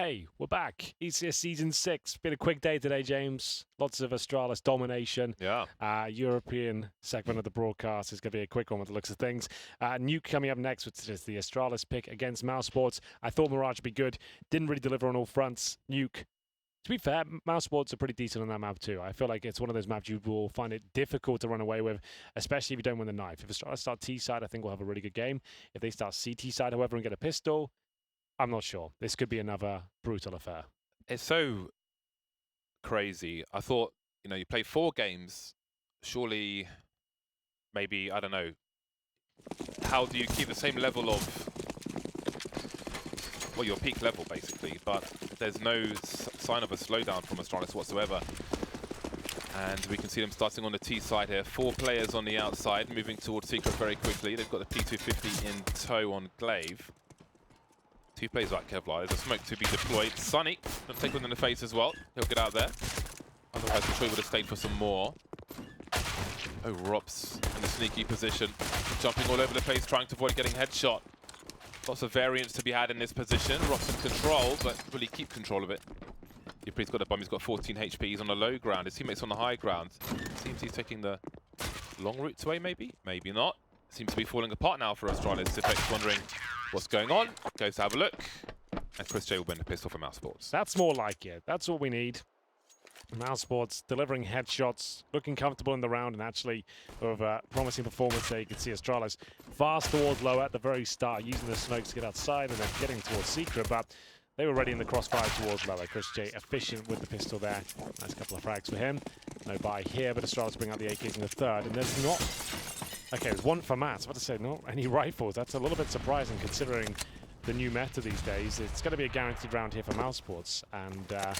Hey, we're back. ECS Season 6. Been a quick day today, James. Lots of Astralis domination. Yeah. European segment of the broadcast is going to be a quick one with the looks of things. Nuke coming up next, which is the Astralis pick against Mousesports. I thought Mirage would be good. Didn't really deliver on all fronts. Nuke. To be fair, Mousesports are pretty decent on that map too. I feel like it's one of those maps you will find it difficult to run away with, especially if you don't win the knife. If Astralis start T side, I think we'll have a really good game. If they start CT side, however, and get a pistol, I'm not sure. This could be another brutal affair. It's so crazy. I thought, you play 4 games, surely, maybe, I don't know, how do you keep the same level of, well, your peak level, basically, but there's no sign of a slowdown from Astralis whatsoever. And we can see them starting on the T side here. 4 players on the outside, moving towards Secret very quickly. They've got the P250 in tow on Glaive. 2 plays like Kevlar. There's a smoke to be deployed. Sunny, going to take one in the face as well. He'll get out there. Otherwise, Detroit would have stayed for some more. Oh, Rob's in a sneaky position. Jumping all over the place, trying to avoid getting headshot. Lots of variance to be had in this position. Rob's in control, but will he keep control of it? Dupree's got a bomb. He's got 14 HP. He's on the low ground. His teammate's on the high ground. Seems he's taking the long route away, maybe? Maybe not. Seems to be falling apart now for Astralis. Sifek's wondering what's going on. Goes to have a look. And Chris J will win the pistol for Mousesports. That's more like it. That's what we need. Mousesports delivering headshots, looking comfortable in the round, and actually with a promising performance there. You can see Astralis fast towards low at the very start, using the smokes to get outside and then getting towards Secret, but they were ready in the crossfire towards lower. Chris J efficient with the pistol there. Nice couple of frags for him. No buy here, but Astralis bring out the AKs in the third, and there's not... Okay, there's one for Matt. I was about to say, not any rifles. That's a little bit surprising considering the new meta these days. It's going to be a guaranteed round here for Mousesports, and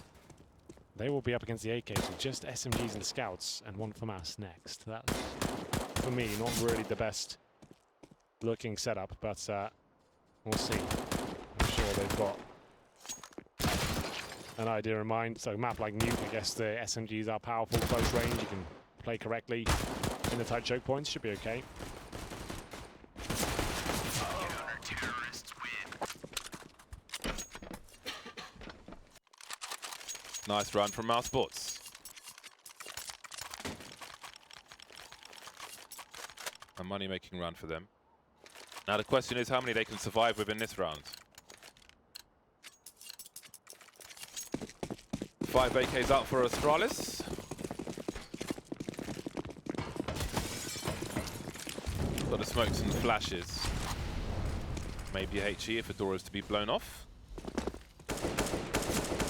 they will be up against the AKs with just SMGs and scouts, and one for Mass next. That's, for me, not really the best looking setup, but we'll see. I'm sure they've got an idea in mind. So a map like Nuke, I guess the SMGs are powerful, close range. You can play correctly in the tight choke points. Should be okay. Nice run from Mousesports. A money-making run for them. Now the question is how many they can survive within this round. 5 AKs out for Astralis. Got the smokes and the flashes. Maybe a HE if a door is to be blown off.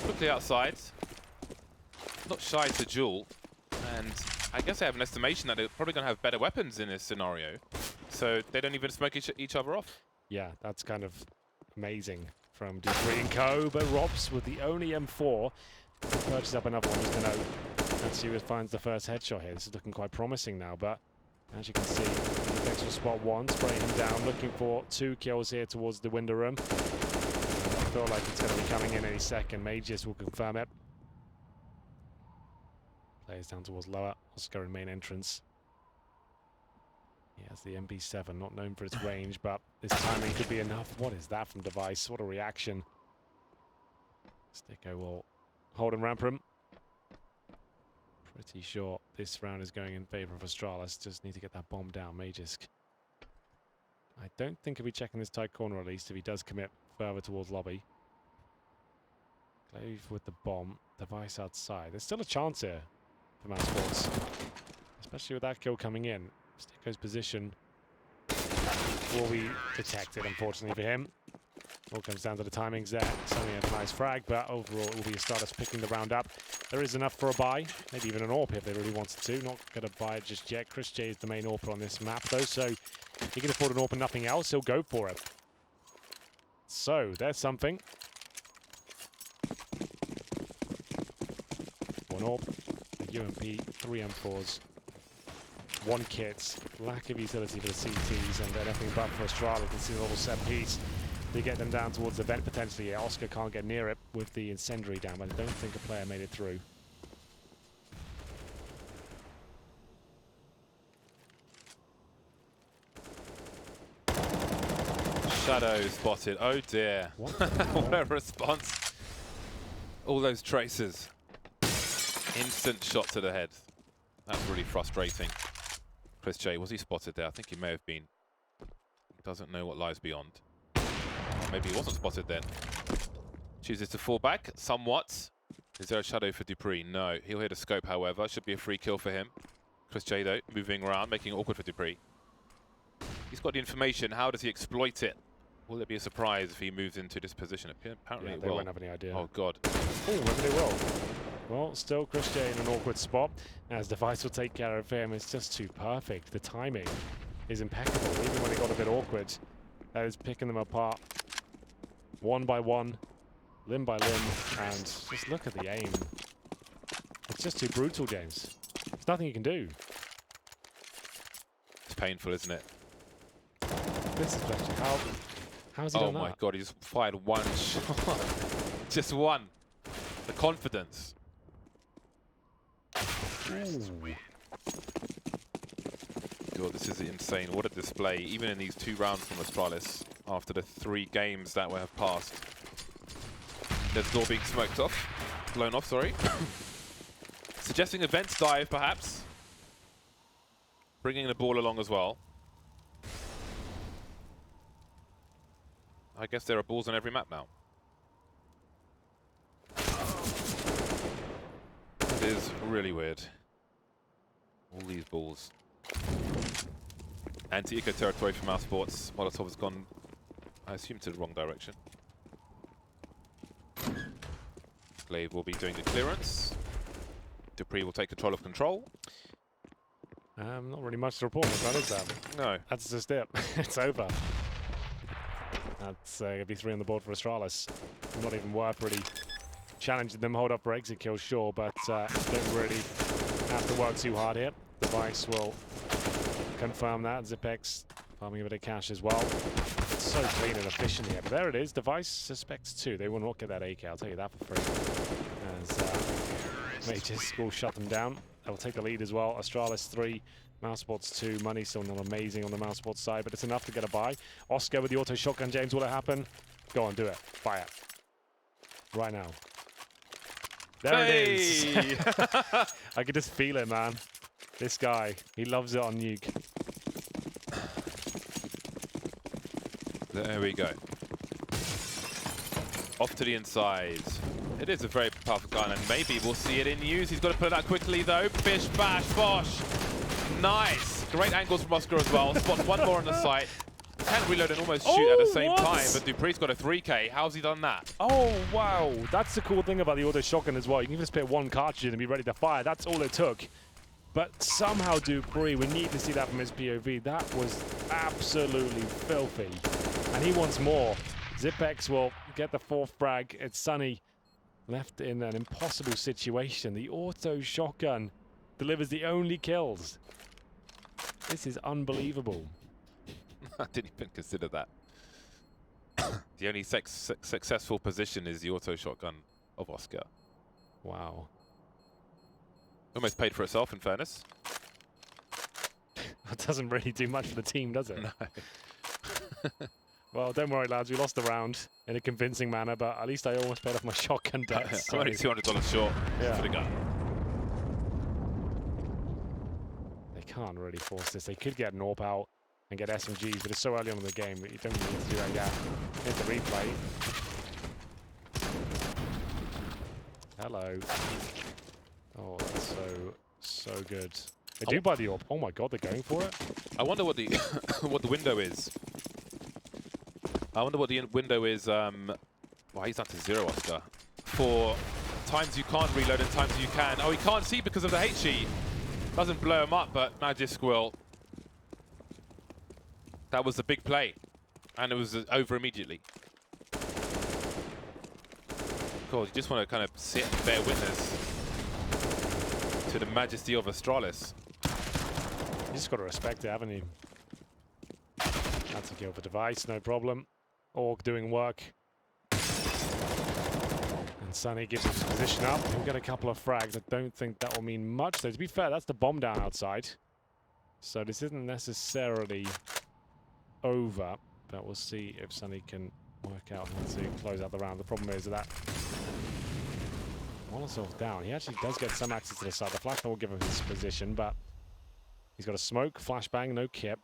Quickly outside. Not shy to duel, and I guess I have an estimation that they're probably going to have better weapons in this scenario, so they don't even smoke each other off. Yeah, that's kind of amazing from Dupree and co, but Robs with the only M4 purchase up another one. He's going to see who finds the first headshot here. This is looking quite promising now, but as you can see, next to spot 1, spraying him down, looking for 2 kills here towards the window room. I feel like it's going to be coming in any second. Mages will confirm it. Players down towards lower. Oscar in main entrance. He has the MB7, not known for its range, but this timing could be enough. What is that from Device? What a reaction. Sticko will hold and ramp him. Pretty sure this round is going in favor of Astralis. Just need to get that bomb down. Magisk. I don't think he'll be checking this tight corner at least if he does commit further towards lobby. Glaive with the bomb. Device outside. There's still a chance here for Mousesports, especially with that kill coming in. Sticko's position will be detected, unfortunately for him. All comes down to the timings there. Sunny had a nice frag, but overall it will be Astralis picking the round up. There is enough for a buy, maybe even an AWP if they really wanted to. Not going to buy it just yet. Chris J is the main AWPer on this map though, so he can afford an AWP and nothing else. He'll go for it. So there's something. One AWP. UMP, 3 M4s, 1 kit, lack of utility for the CTs, and anything but for Astralis. You can see the little set piece. They get them down towards the vent potentially. Yeah, Oscar can't get near it with the incendiary down, but I don't think a player made it through. Shadow spotted. Oh dear. What a response. All those traces. Instant shot to the head. That's really frustrating. Chris J, was he spotted there? I think he may have been. He doesn't know what lies beyond. Maybe he wasn't spotted then. Chooses to fall back somewhat. Is there a shadow for Dupree? No. He'll hit a scope, however. Should be a free kill for him. Chris J, though, moving around, making it awkward for Dupree. He's got the information. How does he exploit it? Will it be a surprise if he moves into this position? Apparently it they will. won't have any idea. Oh, God. Oh, maybe they will. Well, still Chris J in an awkward spot, as Device will take care of him. It's just too perfect. The timing is impeccable, even when it got a bit awkward. That is picking them apart one by one, limb by limb, and just look at the aim. It's just too brutal, James. There's nothing you can do. It's painful, isn't it? This is actually how has he done that? Oh my God, he just fired one shot. Just one. The confidence. Ooh. God, this is insane. What a display, even in these 2 rounds from Astralis, after the 3 games that have passed. There's the door being smoked off. Blown off, sorry. Suggesting a vents dive, perhaps. Bringing the ball along as well. I guess there are balls on every map now. It is really weird. All these balls. Anti-eco territory for Mousesports. Molotov has gone, I assume, to the wrong direction. Glaive will be doing the clearance. Dupree will take control of control. Not really much to report on that, is there? No. That's just it. It's over. That's going to be 3 on the board for Astralis. Not even worth really challenging them. Hold up for exit kills, sure, but don't really have to work too hard here. Device will confirm that. Zipex farming a bit of cash as well. It's so clean and efficient here. But there it is. Device suspects 2. They will not get that AK, I'll tell you that for free. As Mages will shut them down. They'll take the lead as well. Astralis 3. Mousesports 2, money still not amazing on the Mousesports side, but it's enough to get a buy. Oscar with the auto shotgun, James, will it happen? Go on, do it. Fire. Right now. There it is. I can just feel it, man. This guy, he loves it on Nuke. There we go. Off to the inside. It is a very powerful gun, and maybe we'll see it in use. He's got to put it out quickly, though. Bish, bash, bosh. Nice. Great angles from Oscar as well. Spots one more on the site. Can reload and almost shoot at the same time, but Dupree's got a 3K. How's he done that? Oh, wow. That's the cool thing about the auto shotgun as well. You can just put 1 cartridge in and be ready to fire. That's all it took. But somehow Dupree, we need to see that from his POV. That was absolutely filthy. And he wants more. Zipex will get the 4th frag. It's Sunny left in an impossible situation. The auto shotgun delivers the only kills. This is unbelievable. I didn't even consider that. The only successful position is the auto shotgun of Oscar. Wow. Almost paid for itself, in fairness. That doesn't really do much for the team, does it? No. Well, don't worry, lads. We lost the round in a convincing manner, but at least I almost paid off my shotgun debts. I'm only $200 short for the gun. They can't really force this. They could get an AWP out and get SMGs, but it's so early on in the game that you don't need to do that yet. Here's the replay. Hello. Oh, that's so good. They do buy the AWP. Oh my god, they're going for it. I wonder what the what the window is. I wonder what the window is. Well, he's down to 0, Oscar. For times you can't reload and times you can. Oh, he can't see because of the HE. Doesn't blow him up, but Magisk will. That was a big play, and it was over immediately. God, you just want to kind of sit and bear witness to the majesty of Astralis. You just got to respect it, haven't you? That's a kill for Device, no problem. Org doing work. And Sunny gives his position up. He'll get a couple of frags. I don't think that will mean much, though. To be fair, that's the bomb down outside. So this isn't necessarily over, but we'll see if Sunny can work out how to close out the round. The problem is that Molotov down. He actually does get some access to the side. The flashbang will give him his position, but he's got a smoke, flashbang, no kip.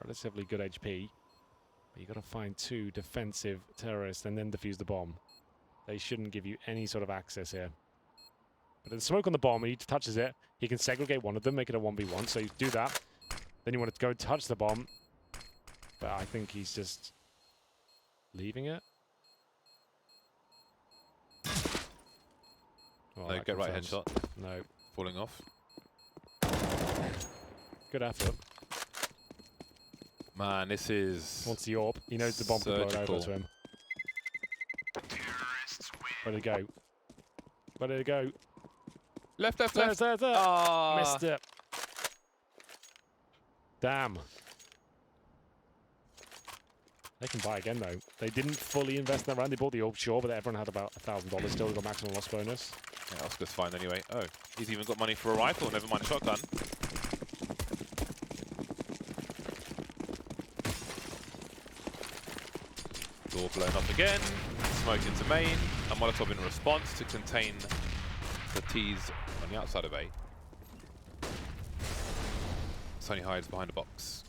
Relatively good HP. But you got to find 2 defensive terrorists and then defuse the bomb. They shouldn't give you any sort of access here. But the smoke on the bomb, when he touches it, he can segregate one of them, make it a 1v1. So you do that. Then you want to go touch the bomb. But I think he's just leaving it. Oh, No, get right headshot. No. Falling off. Good effort. Man, this is... Wants the AWP. He knows the bomb can blow it over to him. Where did it go? Where did it go? Left. There. Ah. Missed it. Damn. They can buy again, though. They didn't fully invest in that round. They bought the AWP, sure, but everyone had about $1,000 still. They got maximum loss bonus. Yeah, Oscar's fine anyway. Oh, he's even got money for a rifle, never mind a shotgun. Door blown up again. Smoke into main. A Molotov in response to contain the T's on the outside of A. Sonny hides behind a box.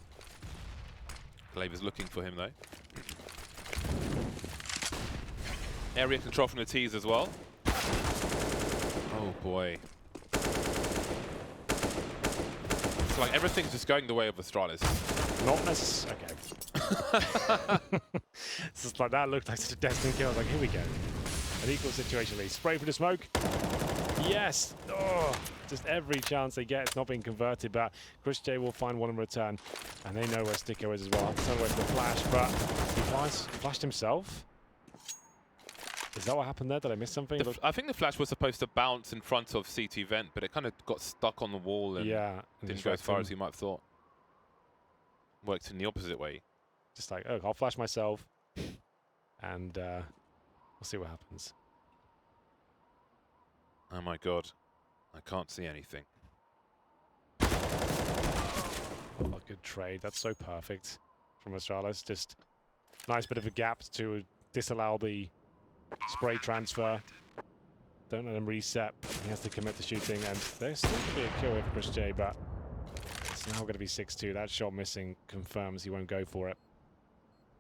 Glaive is looking for him though. Area control from the T's as well. Oh boy. It's like everything's just going the way of Astralis. Not necessarily. Okay. It's just like that looked like such a destined kill. I was like, here we go. An equal situation. They spray for the smoke. Yes. Oh, just every chance they get, it's not being converted. But Chris J will find one in return, and they know where Sticko is as well. It's nowhere to the flash, but he flashed himself. Is that what happened there? Did I miss something? I think the flash was supposed to bounce in front of CT vent, but it kind of got stuck on the wall and didn't go as far as you might have thought. Worked in the opposite way. Just like, oh, I'll flash myself, and we'll see what happens. Oh my god, I can't see anything. Oh, good trade. That's so perfect from Astralis. Just nice bit of a gap to disallow the spray transfer. Don't let him reset. He has to commit to shooting, and there's still going to be a kill here for Chris J, but it's now going to be 6-2. That shot missing confirms he won't go for it.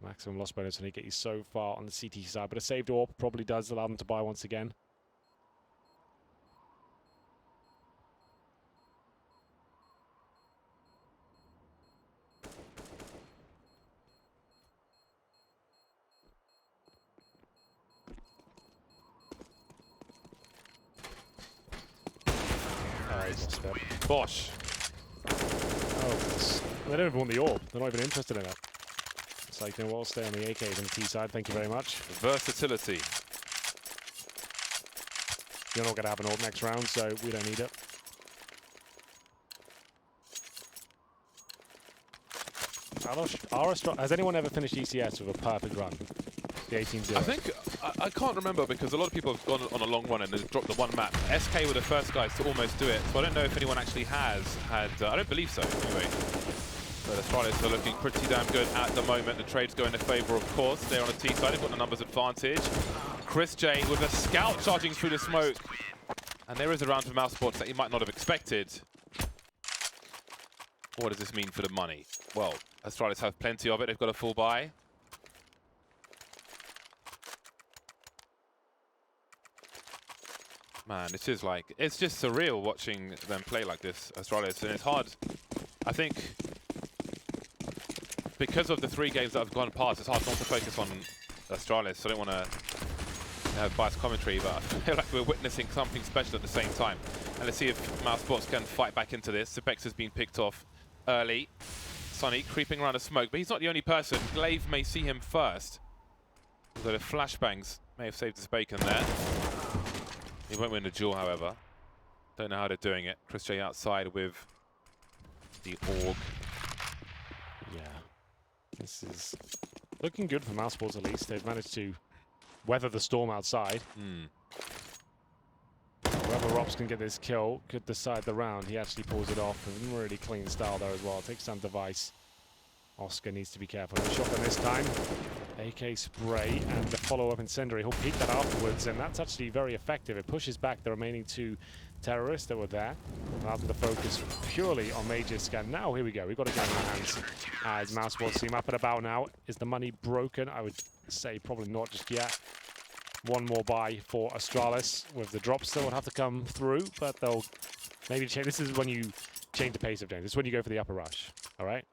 Maximum loss bonus when he gets you so far on the CT side, but a saved AWP probably does allow them to buy once again. Bosh. Oh, they don't even want the AWP. They're not even interested in it. It's like, you know what, I'll stay on the AKs on the T side. Thank you very much. Versatility. You're not going to have an AWP next round, so we don't need it. Has anyone ever finished ECS with a perfect run? The 18-0? I think, I can't remember because a lot of people have gone on a long run and they've dropped the one map. SK were the first guys to almost do it, so I don't know if anyone actually has had, I don't believe so anyway. So the Astralis are looking pretty damn good at the moment. The trade's going in favour, of course. They're on the T side, they've got the numbers advantage. Chris J with a scout charging through the smoke. And there is a round for Mousesports that you might not have expected. What does this mean for the money? Well, Astralis have plenty of it, they've got a full buy. Man, it's just like, it's just surreal watching them play like this, Astralis, and it's hard. I think because of the 3 games that have gone past, it's hard not to focus on Astralis. So I don't want to have biased commentary, but I feel like we're witnessing something special at the same time. And let's see if Mousesports can fight back into this. Zepex has been picked off early. Sonny creeping around the smoke, but he's not the only person. Glaive may see him first. Although the flashbangs may have saved his bacon there. He won't win the duel, however. Don't know how they're doing it. Chris J outside with the AUG. Yeah. This is looking good for Mousesports at least. They've managed to weather the storm outside. Whoever Rops can get this kill could decide the round. He actually pulls it off. In really clean style there as well. Takes down device. Oscar needs to be careful. No shotgun this time. AK spray and the follow-up incendiary. He'll peek that afterwards, and that's actually very effective. It pushes back the remaining 2 terrorists that were there, allowed them to focus purely on Major Scan. Now, here we go. We've got a gun in our hands as Mousesports team up and about now. Is the money broken? I would say probably not just yet. One more buy for Astralis with the drop still would have to come through, but they'll maybe change. This is when you change the pace of games. This is when you go for the upper rush, all right?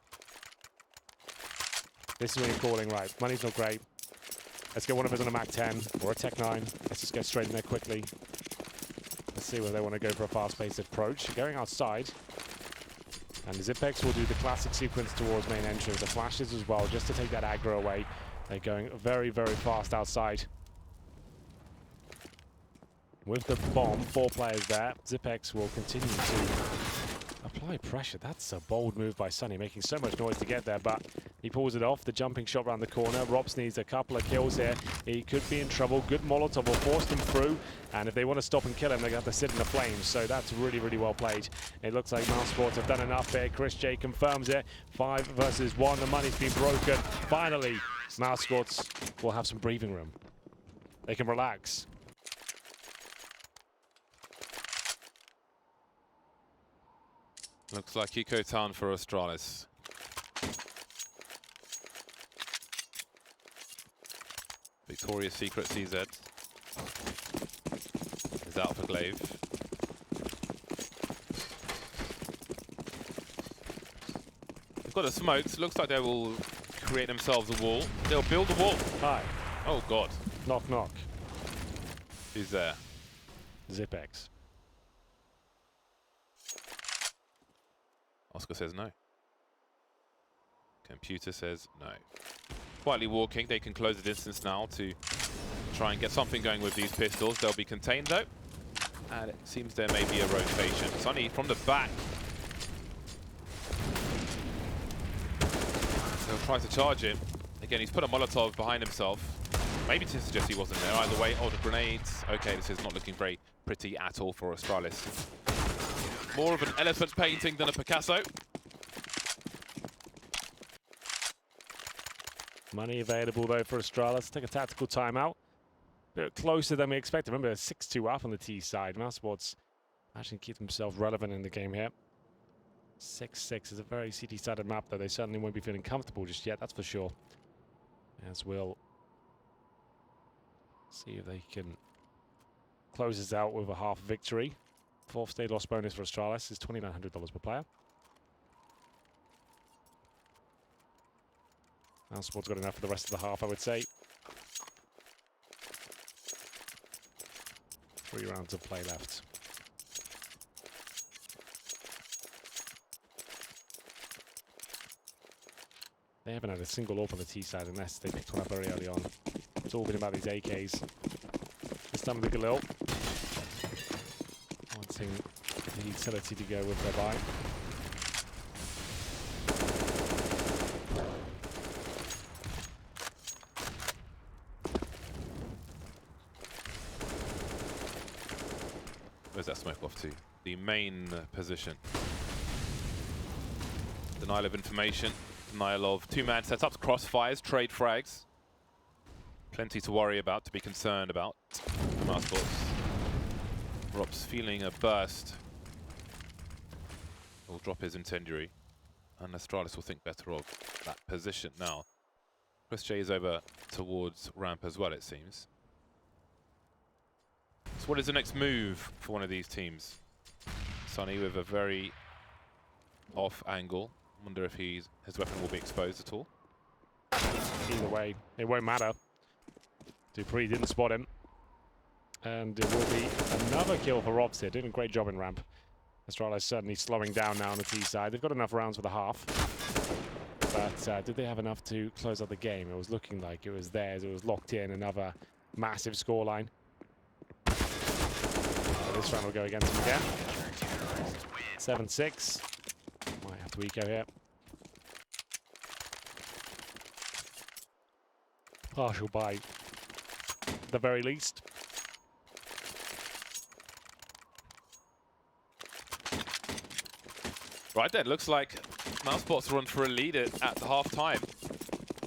This is when you're calling, right, money's not great. Let's get one of us on a Mac 10 or a Tech 9. Let's just get straight in there quickly. Let's see whether they want to go for a fast-paced approach. Going outside. And the Zipex will do the classic sequence towards main entry with the flashes as well, just to take that aggro away. They're going very, very fast outside. With the bomb, 4 players there. Zipex will continue to apply pressure. That's a bold move by Sunny, making so much noise to get there, but he pulls it off. The jumping shot around the corner. Rops needs a couple of kills here. He could be in trouble. Good Molotov will force them through, and if they want to stop and kill him, they have to sit in the flames. So that's really, really well played. It looks like Mousesports have done enough here. Chris J confirms it. 5 versus 1. The money's been broken. Finally, Mousesports will have some breathing room. They can relax. Looks like Eco Town for Astralis. Victoria's Secret CZ is out for Glaive. They've got the smokes. Looks like they will create themselves a wall. They'll build a wall. Hi. Oh God. Knock, knock. Who's there? Zipex. Oscar says no. Computer says no. Quietly walking, they can close the distance now to try and get something going with these pistols. They'll be contained though. And it seems there may be a rotation. Sunny from the back. So tries to charge him. Again, he's put a Molotov behind himself. Maybe to suggest he wasn't there. Either way, oh, the grenades. Okay, this is not looking very pretty at all for Astralis. More of an elephant painting than a Picasso. Money available though for Astralis. Take a tactical timeout. A bit closer than we expected. Remember, 6-2 up on the T side. Mousesports actually keep themselves relevant in the game here. 6-6 is a very CT-sided map, though. They certainly won't be feeling comfortable just yet, that's for sure. As we'll see if they can close this out with a half victory. 4th state loss bonus for Astralis is $2,900 per player. Mousesports got enough for the rest of the half, I would say. 3 rounds of play left. They haven't had a single AWP on the T side unless they picked one up very early on. It's all been about these AKs. This time with the Galil. Wanting the utility to go with their buy. Where's that smoke off to? The main position. Denial of information. Denial of 2-man setups, crossfires, trade frags. Plenty to worry about, to be concerned about. Mousesports. Rob's feeling a burst. Will drop his incendiary. And Astralis will think better of that position now. Chris J is over towards ramp as well, it seems. So what is the next move for one of these teams? Sunny with a very off angle. Wonder if his weapon will be exposed at all. Either way, it won't matter. Dupree didn't spot him. And it will be another kill for Robs here. Doing a great job in ramp. Astralis certainly slowing down now on the T side. They've got enough rounds for the half. But did they have enough to close out the game? It was looking like it was theirs. It was locked in. Another massive scoreline. So this round will go against them again. 7-6. Might have to eco here. Partial buy, at the very least. Right then, looks like Mousesports run for a lead at the half time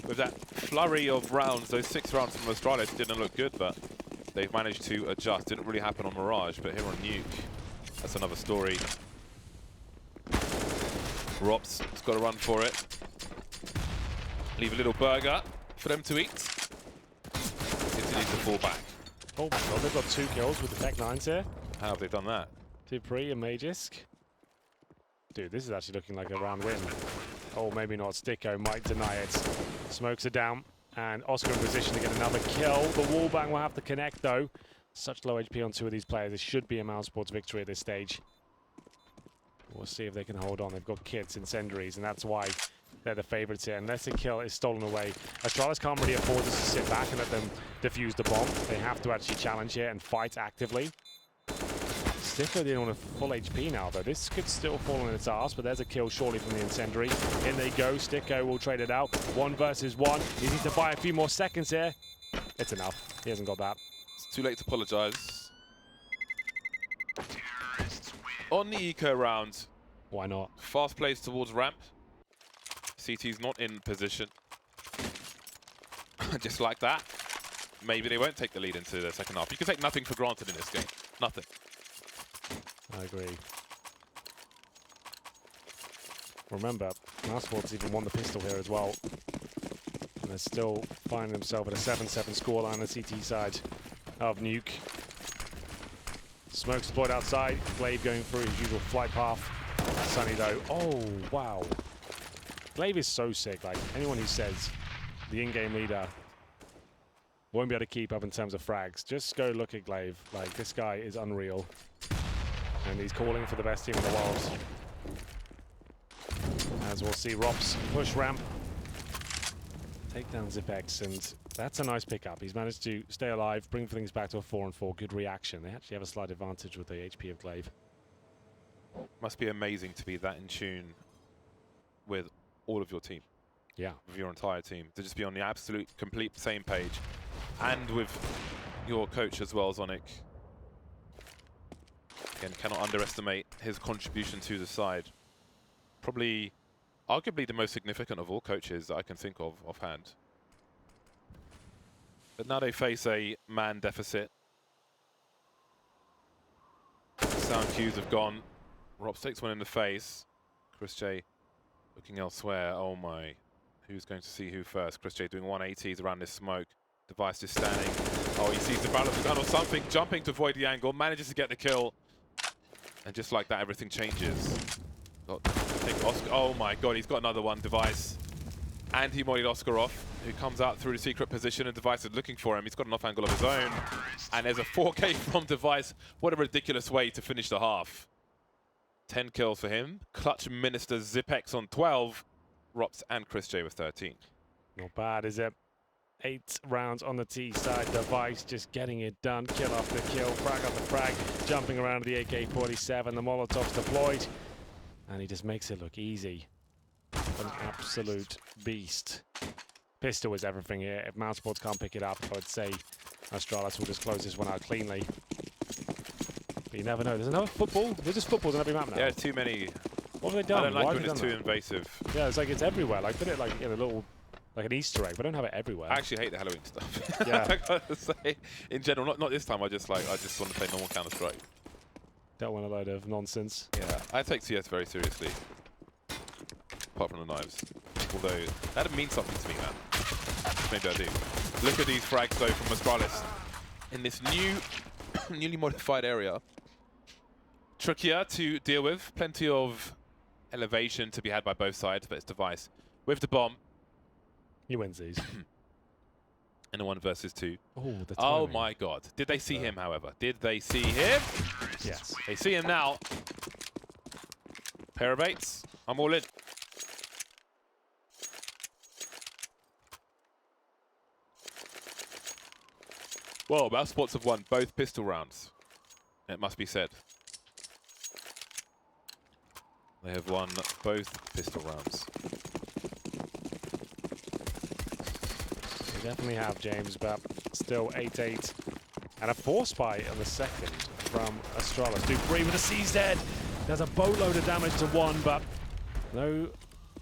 with that flurry of rounds, those 6 rounds from Astralis didn't look good, but they've managed to adjust. Didn't really happen on Mirage, but here on Nuke, that's another story. Rops has got to run for it. Leave a little burger for them to eat. Continues to fall back. Oh my god, they've got 2 kills with the Tech 9s here. How have they done that? Dupree and Magisk. Dude, this is actually looking like a round win. Oh, maybe not. Sticko might deny it. Smokes are down, and Oscar in position to get another kill. The wallbang will have to connect, though. Such low HP on 2 of these players. It should be a Mousesports victory at this stage. We'll see if they can hold on. They've got kits, incendiaries, and that's why they're the favorites here. Unless a kill is stolen away, Astralis can't really afford just to sit back and let them defuse the bomb. They have to actually challenge here and fight actively. Sticko didn't want a full HP now, though. This could still fall on its ass, but there's a kill surely from the incendiary. In they go. Sticko will trade it out. 1 versus 1. He needs to buy a few more seconds here. It's enough. He hasn't got that. It's too late to apologise. On the eco round. Why not? Fast plays towards ramp. CT's not in position. Just like that. Maybe they won't take the lead into the second half. You can take nothing for granted in this game. Nothing. I agree. Remember, Mousesports even won the pistol here as well. And they're still finding themselves at a 7-7 scoreline on the CT side of Nuke. Smoke's deployed outside. Glaive going through his usual flight path. Sunny though. Oh, wow. Glaive is so sick. Like, anyone who says the in-game leader won't be able to keep up in terms of frags, just go look at Glaive. Like, this guy is unreal. And he's calling for the best team in the world. As we'll see, Rops push ramp. Take down Zipex, and that's a nice pickup. He's managed to stay alive, bring things back to a 4-4. Good reaction. They actually have a slight advantage with the HP of Glaive. Must be amazing to be that in tune with all of your team. Yeah. With your entire team. To just be on the absolute, complete same page. And with your coach as well, Zonic. Again, cannot underestimate his contribution to the side. Probably, arguably the most significant of all coaches that I can think of offhand. But now they face a man deficit. Sound cues have gone. Rops takes one in the face. Chris J looking elsewhere. Oh my. Who's going to see who first? Chris J doing 180s around this smoke. Device just standing. Oh, he sees the barrel of the gun or something. Jumping to avoid the angle. Manages to get the kill. And just like that, everything changes. I think Oscar, oh my god, he's got another one, Device. And he mollied Oscar off, who comes out through the secret position, and Device is looking for him. He's got an off angle of his own. And there's a 4K from Device. What a ridiculous way to finish the half. 10 kills for him. Clutch Minister Zipex on 12. Rops and Chris J with 13. Not bad, is it? 8 rounds on the T side. Device just getting it done. Kill after kill. Frag after frag. Jumping around the AK-47. The Molotov's deployed. And he just makes it look easy. An absolute beast. Pistol is everything here. If Mousesports can't pick it up, I would say Astralis will just close this one out cleanly. But you never know. There's another football. There's just footballs on every map now. Yeah, too many. What have they done? I don't like Why when have it's they too done invasive. yeah, it's like it's everywhere. Like put it like in a little, like an Easter egg, but don't have it everywhere. I actually hate the Halloween stuff. Yeah. I gotta say, in general, not this time. I just want to play normal Counter-Strike. Don't want a load of nonsense. Yeah, I take CS very seriously. Apart from the knives. Although, that means something to me, man. Maybe I do. Look at these frags, though, from Astralis. In this newly modified area. Trickier to deal with. Plenty of elevation to be had by both sides, but it's Device. With the bomb. He wins these. In a 1 versus 2. Oh, the Oh timing. my god. Did they see him, however? Did they see him? Yes. They see him now. Pair of 8s. I'm all in. Well, Mousesports have won both pistol rounds. It must be said. They have won both pistol rounds. They definitely have, James, but still 8-8. And a 4 spy on the second from Astralis. Dupree with a CZ. There's a boatload of damage to 1, but no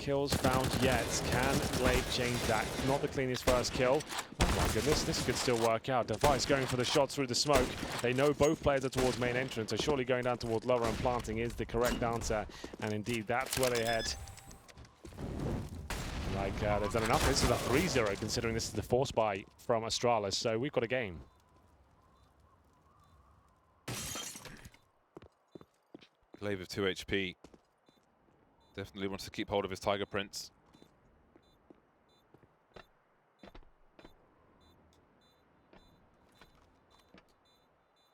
kills found yet. Can Glaive change that? Not the cleanest first kill. Oh my goodness, this could still work out. Device going for the shots through the smoke. They know both players are towards main entrance, so surely going down towards lower and planting is the correct answer. And indeed, that's where they head. Like, they've done enough. This is a 3-0, considering this is the force buy from Astralis, so we've got a game. Glaive of 2 HP. Definitely wants to keep hold of his Tiger Prince.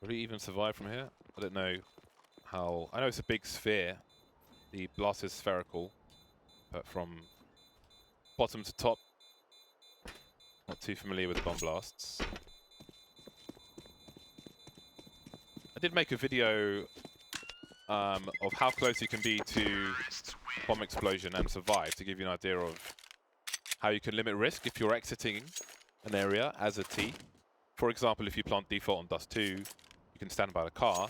Will he even survive from here? I don't know how. I know it's a big sphere. The blast is spherical, but from bottom to top, not too familiar with bomb blasts. I did make a video of how close you can be to bomb explosion and survive, to give you an idea of how you can limit risk if you're exiting an area as a T. For example, if you plant default on Dust 2, you can stand by the car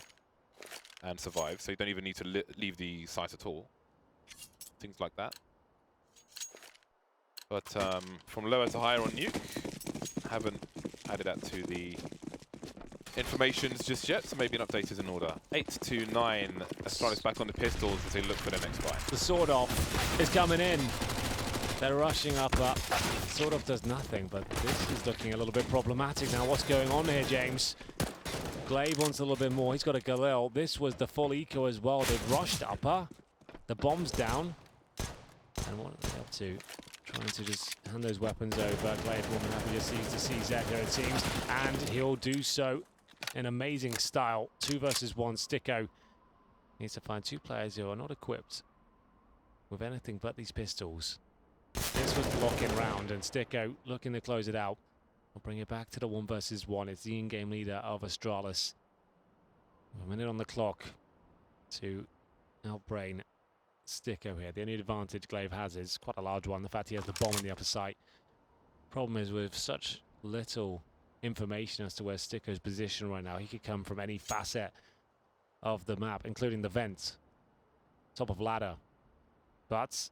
and survive, so you don't even need to leave the site at all. Things like that. But from lower to higher on Nuke, haven't added that to the informations just yet, so maybe an update is in order. 8-9, Astralis back on the pistols as they look for their next buy. The sword off is coming in. They're rushing up. Sword off does nothing, but this is looking a little bit problematic now. What's going on here, James? Glaive wants a little bit more. He's got a Galil. This was the full eco as well. They've rushed upper. The bomb's down. And what are they up to? Trying to just hand those weapons over. Glaive more than happy to seize the CZ here, it seems. And he'll do so in amazing style. 2 versus 1. Sticko needs to find 2 players who are not equipped with anything but these pistols. This was the lock-in round, and Sticko looking to close it out. We'll bring it back to the 1 versus 1. It's the in-game leader of Astralis. A minute on the clock to outbrain Sticko here. The only advantage Glaive has is quite a large one, the fact he has the bomb in the upper site. Problem is, with such little information as to where Sticko's position right now, he could come from any facet of the map, including the vent, top of ladder. But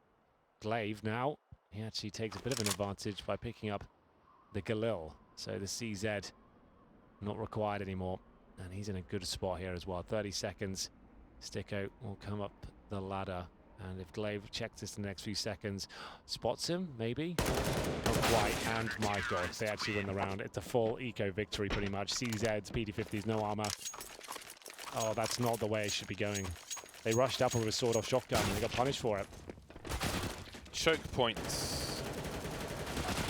Glaive now, he actually takes a bit of an advantage by picking up the Galil. So the CZ not required anymore. And he's in a good spot here as well. 30 seconds. Sticko will come up the ladder. And if Glaive checks this in the next few seconds, spots him, maybe? Not quite. And my god, they actually win the round. It's a full eco victory pretty much. CZs, PD50s, no armor. Oh, that's not the way it should be going. They rushed up with a sword-off shotgun and they got punished for it. Choke points.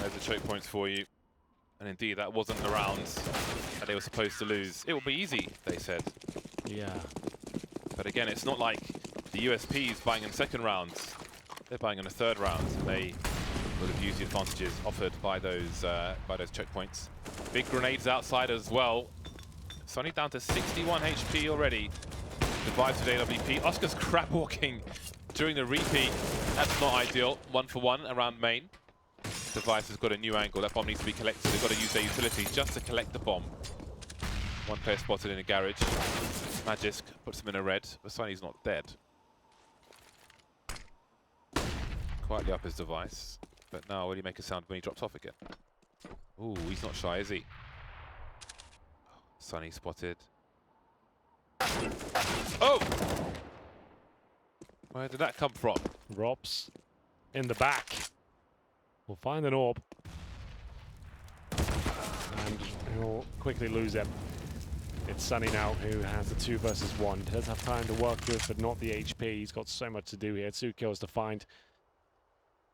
There's the choke points for you. And indeed, that wasn't the round that they were supposed to lose. It will be easy, they said. Yeah. But again, it's not like the USPs buying in second rounds. They're buying in a third round. They will have used the advantages offered by those choke points. Big grenades outside as well. It's only down to 61 HP already. Device with AWP. Oscar's crab walking during the repeat. That's not ideal. 1 for 1 around main. Device has got a new angle. That bomb needs to be collected. They've got to use their utility just to collect the bomb. One player spotted in a garage. Magisk puts him in a red. Vasani's not dead. Quietly up his device. But now will he make a sound when he drops off again? Ooh, he's not shy, is he? Sunny spotted. Oh! Where did that come from? Robs in the back. We'll find an orb. And he'll quickly lose it. It's Sunny now who has the 2 versus 1. Does have time to work with, but not the HP. He's got so much to do here. 2 kills to find.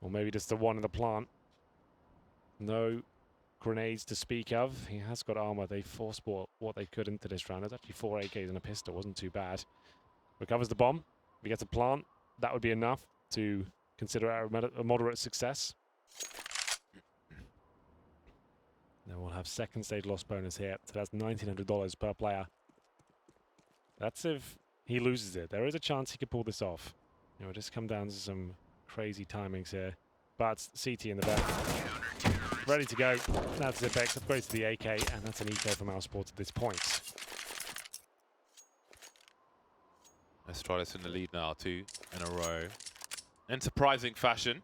Or maybe just the 1 in the plant. No grenades to speak of. He has got armor. They forced what they could into this round. There's actually 4 AKs and a pistol. Wasn't too bad. Recovers the bomb. If he gets a plant, that would be enough to consider a moderate success. Then we'll have second stage loss bonus here. So that's $1,900 per player. That's if he loses it. There is a chance he could pull this off. It will just come down to some crazy timings here. But CT in the back. Ready to go. That's Zipex. Upgrades to the AK. And that's an eco from Mousesports at this point. Astralis in the lead now, 2 in a row. in surprising fashion.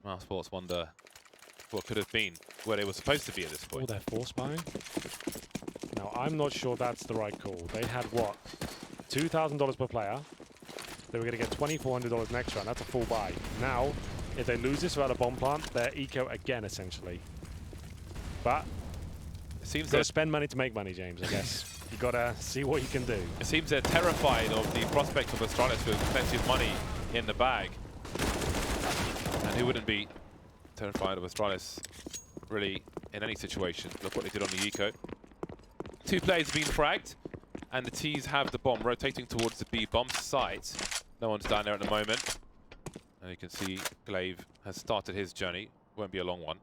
Mousesports wonder what could have been where they were supposed to be at this point. Oh, they're force buying? Now, I'm not sure that's the right call. They had, what, $2,000 per player. They were going to get $2,400 next round. That's a full buy. Now, if they lose this without a bomb plant, they're eco again, essentially. But it seems they'll spend money to make money, James, I guess. You got to see what you can do. It seems they're terrified of the prospect of Astralis with plenty of money in the bag. And who wouldn't be terrified of Astralis, really, in any situation? Look what they did on the eco. 2 players have been fragged, and the T's have the bomb rotating towards the B bomb site. No one's down there at the moment. And you can see Glaive has started his journey. Won't be a long one.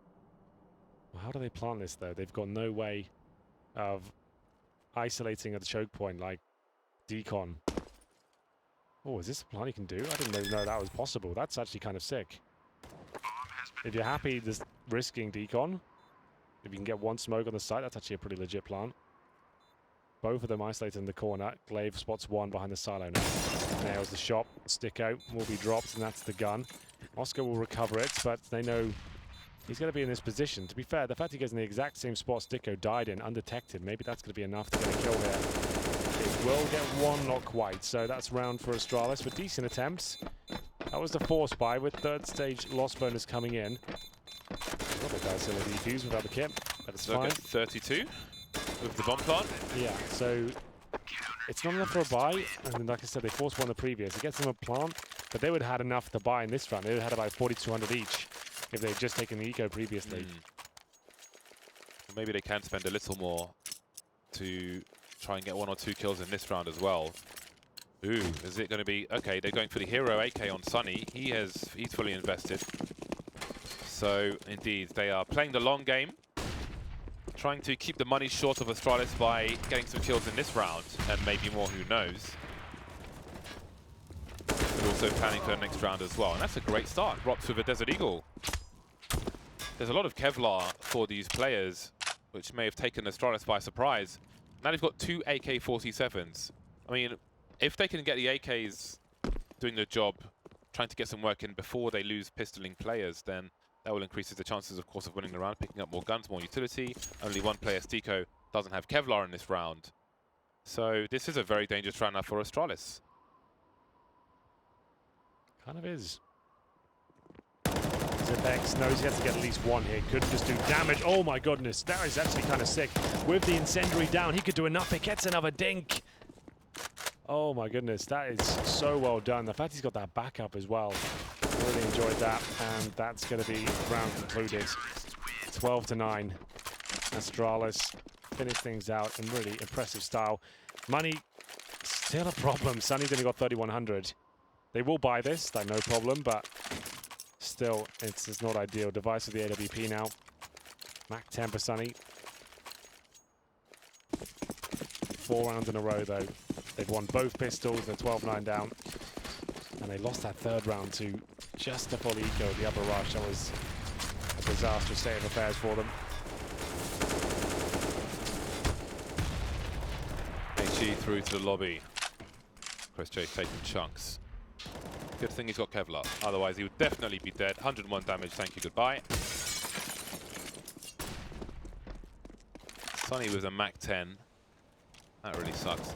Well, how do they plant this, though? They've got no way of isolating at the choke point like Decon. Oh, is this a plant you can do? I didn't even know that was possible. That's actually kind of sick. If you're happy just risking Decon, if you can get 1 smoke on the site, that's actually a pretty legit plant. Both of them isolated in the corner. Glaive spots 1 behind the silo now. Nails the shot. Sticko will be dropped, and that's the gun. Oscar will recover it, but they know he's going to be in this position. To be fair, the fact he gets in the exact same spot Sticko died in, undetected, maybe that's going to be enough to get a kill here. It will get 1, not quite. So that's round for Astralis, but decent attempts. That was the force buy with 3rd stage loss bonus coming in. Well, the guys still defuse without the kit, but it's fine. 32 with the bomb plant. Yeah, so it's not enough for a buy. And like I said, they forced 1 the previous. It gets them a plant, but they would have had enough to buy in this round. They would have had about 4,200 each if they had just taken the eco previously. Maybe they can spend a little more to try and get 1 or 2 kills in this round as well. Ooh, is it going to be... Okay, they're going for the hero AK on Sunny. He's fully invested. So, indeed, they are playing the long game. Trying to keep the money short of Astralis by getting some kills in this round. And maybe more, who knows. But also planning for the next round as well. And that's a great start. Rops with a Desert Eagle. There's a lot of Kevlar for these players, which may have taken Astralis by surprise. Now they've got 2 AK-47s. I mean... If they can get the AKs doing the job, trying to get some work in before they lose pistoling players, then that will increase the chances, of course, of winning the round, picking up more guns, more utility. Only 1 player, Stico, doesn't have Kevlar in this round. So this is a very dangerous round now for Astralis. Kind of is. Zipex knows he has to get at least 1 hit. Could just do damage. Oh my goodness, that is actually kind of sick. With the incendiary down, he could do enough. He gets another dink. Oh my goodness, that is so well done. The fact he's got that backup as well. Really enjoyed that, and that's going to be round concluded. 12-9. Astralis finish things out in really impressive style. Money, still a problem. Sunny's only got 3,100. They will buy this, like no problem, but still, it's not ideal. Device with the AWP now. Mac 10 for Sunny. 4 rounds in a row, though. They've won both pistols, they're 12-9 down. And they lost that 3rd round to just a full eco, the upper rush. That was a disastrous state of affairs for them. HE through to the lobby. Chris J taking chunks. Good thing he's got Kevlar, otherwise he would definitely be dead. 101 damage, thank you, goodbye. Sunny with a Mac 10. That really sucks.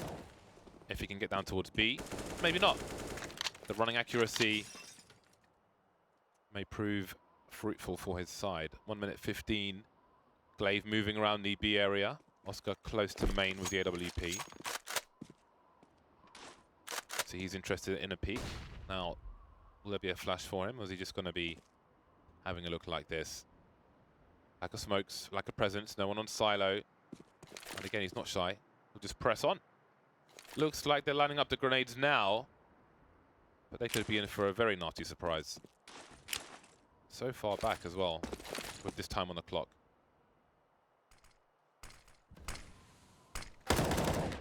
If he can get down towards B, maybe not. The running accuracy may prove fruitful for his side. 1 minute 15. Glaive moving around the B area. Oscar close to main with the AWP. So he's interested in a peek. Now, will there be a flash for him, or is he just going to be having a look like this? Lack of smokes, lack of presence, no one on silo. And again, he's not shy. He'll just press on. Looks like they're lining up the grenades now, but they could be in for a very nasty surprise. So far back as well, with this time on the clock.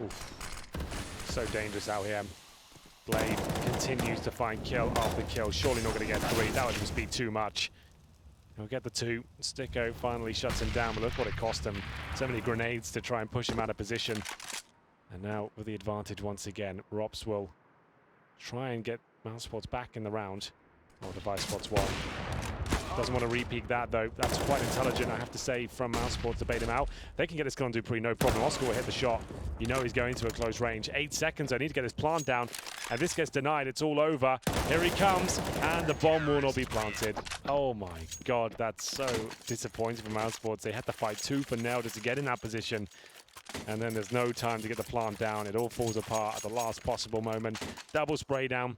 Oof. So dangerous out here. Glaive continues to find kill after kill. Surely not going to get 3. That would just be too much. He'll get the 2. Sticko finally shuts him down, but look what it cost him. So many grenades to try and push him out of position. And now with the advantage once again, Rops will try and get Mousesports back in the round. Oh, Device spots one. Doesn't want to re-peek that, though. That's quite intelligent, I have to say, from Mousesports to bait him out. They can get this gun on Dupree, no problem. Oscar will hit the shot. You know he's going to a close range. 8 seconds, I need to get his plant down. And this gets denied, it's all over. Here he comes, and the bomb will not be planted. Oh my God, that's so disappointing for Mousesports. They had to fight tooth and nail just to get in that position. And then there's no time to get the plant down. It all falls apart at the last possible moment. Double spray down,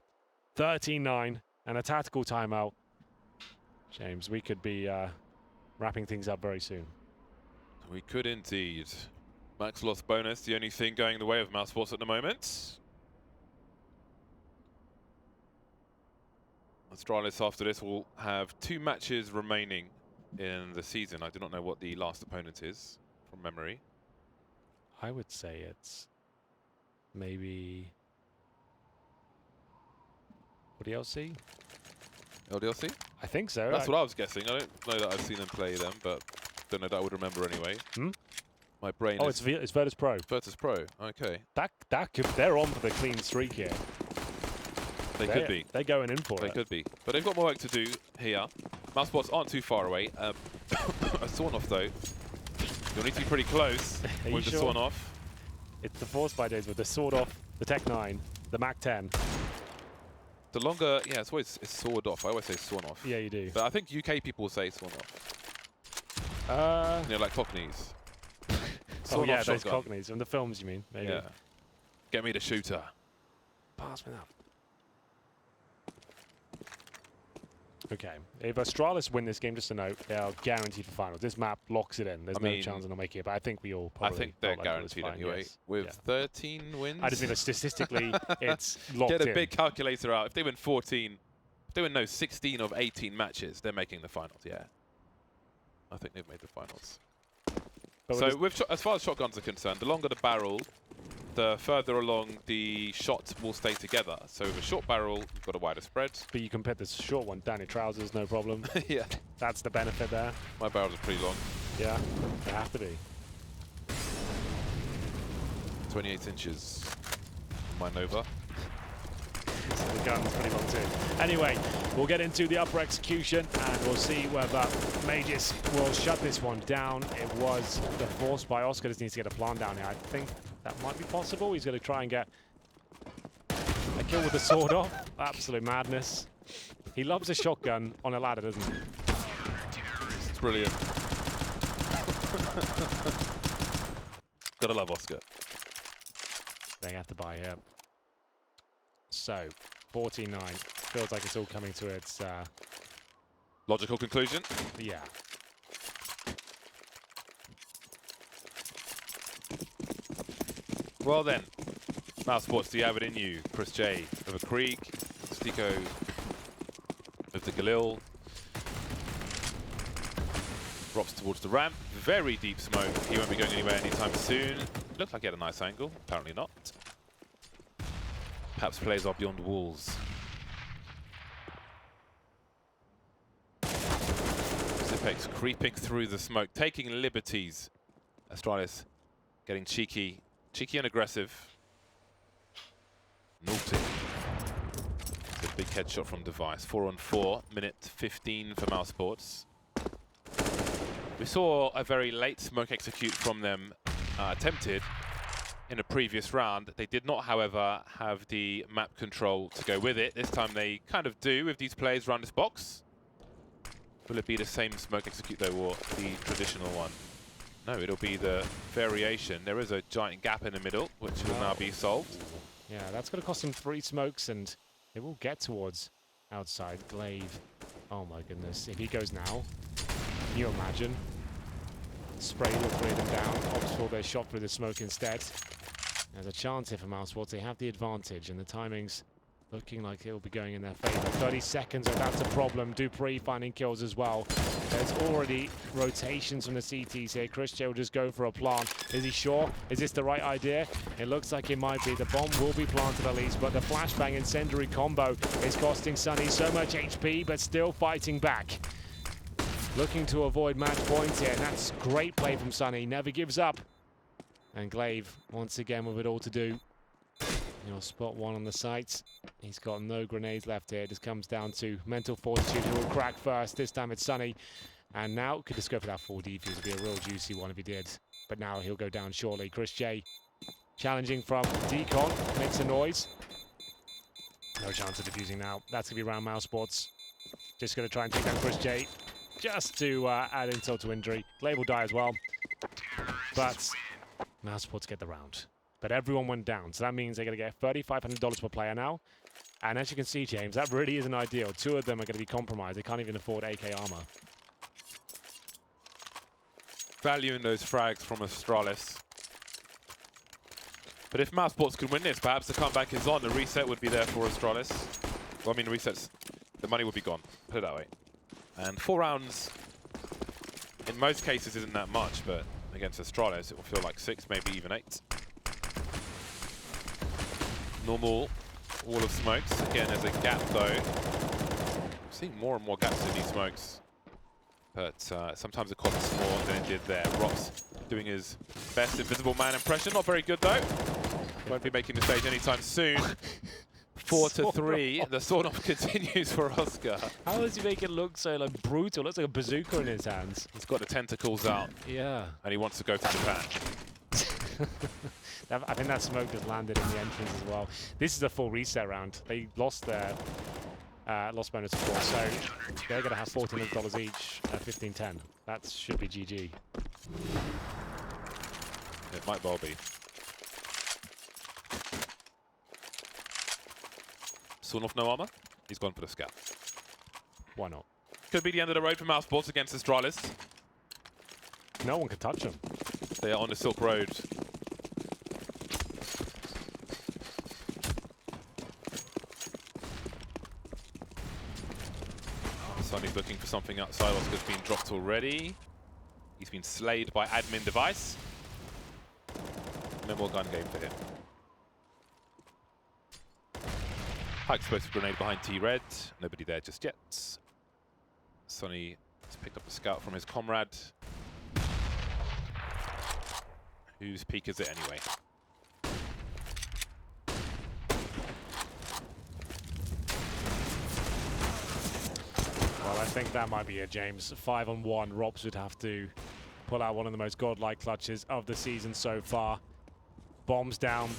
13-9, and a tactical timeout. James, we could be wrapping things up very soon. We could indeed. Max loss bonus, the only thing going the way of Mousesports at the moment. Astralis after this will have 2 matches remaining in the season. I do not know what the last opponent is from memory. I would say it's maybe LDLC. LDLC? I think so. That's what I was guessing. I don't know that I've seen them play them, but don't know that I would remember anyway. Hmm? My brain Oh, is... it's Virtus Pro. Virtus Pro, okay. That could, they're on for the clean streak here. They could be. They're going in for it. They could be. But they've got more work to do here. Mousesports aren't too far away. A sawn-off, though. You'll need to be pretty close with the sawn-off. It's the Force by days with the sword off, the Tech 9, the Mac 10. The longer, yeah, it's always sword off. I always say sawn off. Yeah, you do. But I think UK people say sawn off. You know, like Cockneys. Oh yeah, those Cockneys. From the films, you mean? Maybe. Yeah. Get me the shooter. Pass me that. Okay. If Astralis win this game, just a note, they are guaranteed for finals. This map locks it in. There's no chance of not making it, but I think we all probably... I think they're guaranteed anyway. Yes. With 13 wins. I just mean that statistically, it's locked in. Get a big calculator out. If they win 16 of 18 matches, they're making the finals, yeah. I think they've made the finals. But so as far as shotguns are concerned, the longer the barrel, the further along the shot will stay together. So with a short barrel, you've got a wider spread. But you can put this short one down your trousers, no problem. Yeah. That's the benefit there. My barrels are pretty long. Yeah, they have to be. 28 inches. My Nova. So the gun's pretty long too. Anyway, we'll get into the upper execution and we'll see whether Mages will shut this one down. It was the force by Oscar. Just needs to get a plant down here. I think that might be possible. He's going to try and get a kill with the sword off. Absolute madness. He loves a shotgun on a ladder, doesn't he? It's brilliant. Gotta love Oscar. They have to buy here. So, 14-9. Feels like it's all coming to its... logical conclusion? Yeah. Well then, Mousesports, do you have it in you? Chris J of a Krieg, Stico of the Galil. Drops towards the ramp. Very deep smoke. He won't be going anywhere anytime soon. Looked like he had a nice angle. Apparently not. Perhaps players are beyond walls. Zipex creeping through the smoke, taking liberties. Astralis getting cheeky and aggressive. Nuke. It's a big headshot from Device. 4-on-4, minute 15 for Mousesports. We saw a very late smoke execute from them attempted in a previous round. They did not, however, have the map control to go with it. This time they kind of do with these players around this box. Will it be the same smoke execute though, or the traditional one? No, it'll be the variation. There is a giant gap in the middle, which will now be solved. Yeah, that's going to cost him 3 smokes, and it will get towards outside. Glaive. Oh my goodness. If he goes now, can you imagine? Spray will clear them down. Oxford, they shot through the smoke instead. There's a chance here for Mousesports. They have the advantage, and the timing's looking like it'll be going in their favor. 30 seconds, and that's a problem. Dupree finding kills as well. There's already rotations from the CTs here. Chris J will just go for a plant. Is he sure? Is this the right idea? It looks like it might be. The bomb will be planted at least, but the flashbang incendiary combo is costing Sunny so much HP, but still fighting back. Looking to avoid match points here, and that's great play from Sunny. Never gives up. And Glaive, once again, with it all to do. You'll spot one on the site. He's got no grenades left here. It just comes down to mental fortitude. Who will crack first? This time it's Sunny. And now could just go for that 4 defuse. It'd be a real juicy one if he did. But now he'll go down shortly. Chris J challenging from Decon. Makes a noise. No chance of defusing now. That's going to be around Mousesports. Just going to try and take down Chris J. Just to add insult to injury. Glaive will die as well. But Mousesports get the round. But everyone went down, so that means they're going to get $3,500 per player now. And as you can see, James, that really isn't ideal. 2 of them are going to be compromised. They can't even afford AK armor. Value in those frags from Astralis. But if Mousesports could win this, perhaps the comeback is on. The reset would be there for Astralis. Well, I mean, resets, the money would be gone, put it that way. And 4 rounds, in most cases, isn't that much, but against Astralis, it will feel like 6, maybe even 8. Normal wall of smokes. Again, there's a gap though. I'm seeing more and more gaps in these smokes. But sometimes it costs more than it did there. Rops doing his best Invisible Man impression. Not very good though. Won't be making the stage anytime soon. 4-3. The sword-off continues for Oscar. How does he make it look so like brutal? Looks like a bazooka in his hands. He's got the tentacles out. Yeah. And he wants to go to Japan. I think that smoke just landed in the entrance as well. This is a full reset round. They lost their lost bonus of course, so they're going to have $1,400 each at 15-10. That should be GG. It might well be. Sword-off no armor. He's gone for the scout. Why not? Could be the end of the road for Mousesports against Astralis. No one can touch them. They are on the Silk Road. Sonny's looking for something outside. Oscar's been dropped already. He's been slayed by admin device. No more gun game for him. High explosive grenade behind T-Red. Nobody there just yet. Sonny has picked up a scout from his comrade. Whose peak is it anyway? Well, I think that might be it, James. 5-on-1. Robs would have to pull out one of the most godlike clutches of the season so far. Bombs down.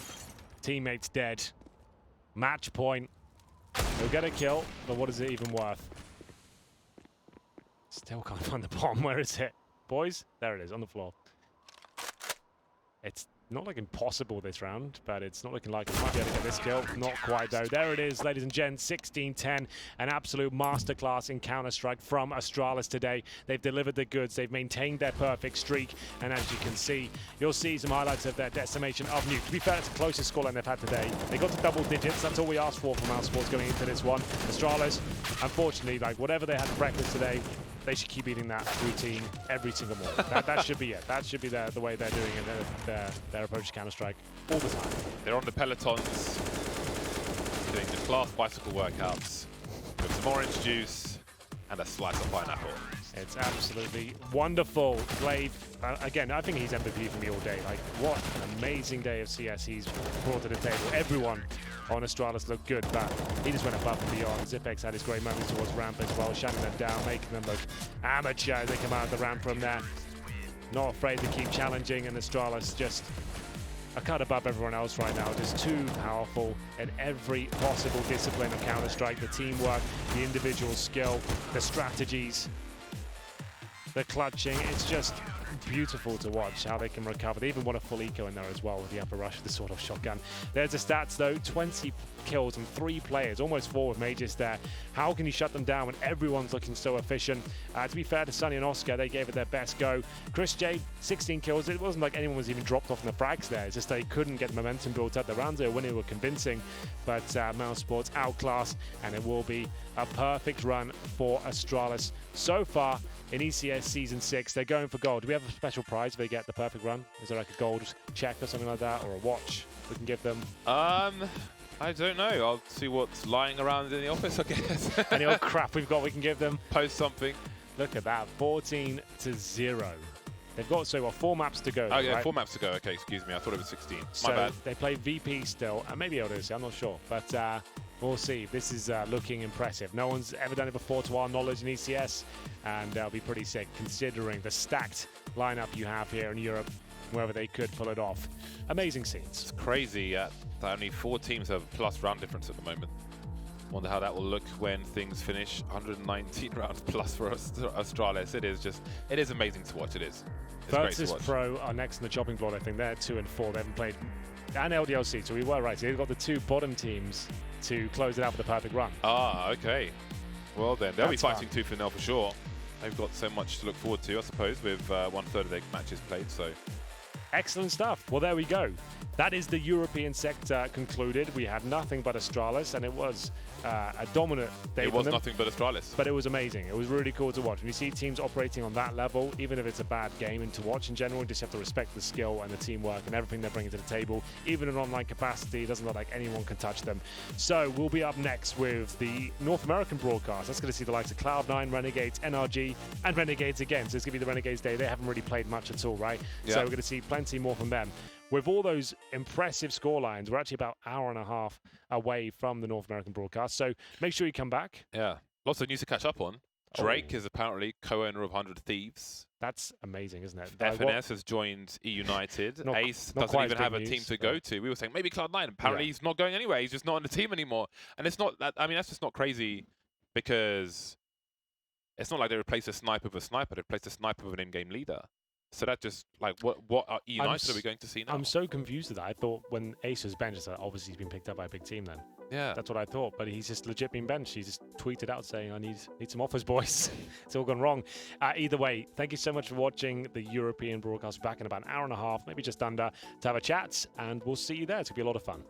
Teammates dead. Match point. He'll get a kill, but what is it even worth? Still can't find the bomb. Where is it? Boys? There it is, on the floor. It's not like impossible this round, but it's not looking like he might be able to get this kill. Not quite though. There it is, ladies and gents, 16-10. An absolute masterclass in Counter-Strike from Astralis today. They've delivered the goods. They've maintained their perfect streak. And as you can see, you'll see some highlights of their decimation of Nuke. To be fair, it's the closest scoreline they've had today. They got to double digits. That's all we asked for from Mousesports going into this one. Astralis, unfortunately, like whatever they had for breakfast today, they should keep eating that routine every single morning. That should be it. That should be the way they're doing it, their approach to Counter-Strike all the time. They're on the pelotons, doing the class bicycle workouts with some orange juice and a slice of pineapple. It's absolutely wonderful. Glaive, again, I think he's MVP for me all day. Like, what an amazing day of CS he's brought to the table. Everyone on Astralis looked good, but he just went above and beyond. Zipex had his great moments towards ramp as well, shutting them down, making them look amateur as they come out of the ramp from there. Not afraid to keep challenging, and Astralis just a cut above everyone else right now. Just too powerful in every possible discipline of Counter-Strike. The teamwork, the individual skill, the strategies, the clutching. It's just beautiful to watch how they can recover. They even want a full eco in there as well with the upper rush, the sort of shotgun. There's the stats though, 20 kills and 3 players, almost 4 with Mages there. How can you shut them down when everyone's looking so efficient? To be fair to Sunny and Oscar, they gave it their best go. Chris J, 16 kills. It wasn't like anyone was even dropped off in the frags there. It's just they couldn't get the momentum built up. The rounds they were winning were convincing, but Mousesports outclassed, and it will be a perfect run for Astralis so far in ECS Season 6. They're going for gold. Do we have a special prize if they get the perfect run? Is there like a gold check or something like that, or a watch we can give them? I don't know. I'll see what's lying around in the office, I guess. Any old crap we've got we can give them? Post something. Look at that, 14-0. They've got, so 4 maps to go. Oh, yeah, right? 4 maps to go. Okay, excuse me. I thought it was 16. So My bad. they play VP still, and maybe LDC, I'm not sure. But we'll see. This is looking impressive. No one's ever done it before, to our knowledge, in ECS, and they'll be pretty sick considering the stacked lineup you have here in Europe, wherever they could pull it off. Amazing scenes. It's crazy that only 4 teams have plus round difference at the moment. Wonder how that will look when things finish. 119 rounds plus for Astralis. It is amazing to watch. It is. It's great to Virtus watch. Pro are next in the chopping block, I think. They're 2 and 4. They haven't played, and LDLC, so we were right. So they've got the 2 bottom teams to close it out for the perfect run. Ah, okay. Well then, they'll be That's fighting fun. tooth and nail for sure. They've got so much to look forward to, I suppose, with 1/3 of their matches played. So Excellent stuff. Well, there we go. That is the European sector concluded. We had nothing but Astralis, and it was a dominant day it for was them. nothing but Astralis. But it was amazing. It was really cool to watch. When you see teams operating on that level, even if it's a bad game and to watch in general, you just have to respect the skill and the teamwork and everything they're bringing to the table. Even in online capacity, it doesn't look like anyone can touch them. So we'll be up next with the North American broadcast. That's going to see the likes of Cloud9, Renegades, NRG, and Renegades again. So it's going to be the Renegades Day. They haven't really played much at all, right? Yeah. So we're going to see plenty more from them. With all those impressive scorelines, we're actually about an hour and a half away from the North American broadcast. So make sure you come back. Yeah, lots of news to catch up on. Drake is apparently co-owner of 100 Thieves. That's amazing, isn't it? FNS has joined E United. Not- Ace not doesn't quite even as have a big team news, to but- go to. We were saying maybe Cloud9. Apparently Yeah. he's not going anywhere. He's just not on the team anymore. And it's not that. I mean, that's just not crazy because it's not like they replaced a sniper with a sniper. They replaced a sniper with an in-game leader. So that just like what are E United are we going to see now? I'm so confused with that. I thought when Ace was benched, I thought, obviously he's been picked up by a big team then. Yeah. That's what I thought, but he's just legit been benched. He just tweeted out saying, I need some offers, boys. It's all gone wrong. Either way, thank you so much for watching the European broadcast. Back in about an hour and a half, maybe just under, to have a chat, and we'll see you there. It's going to be a lot of fun.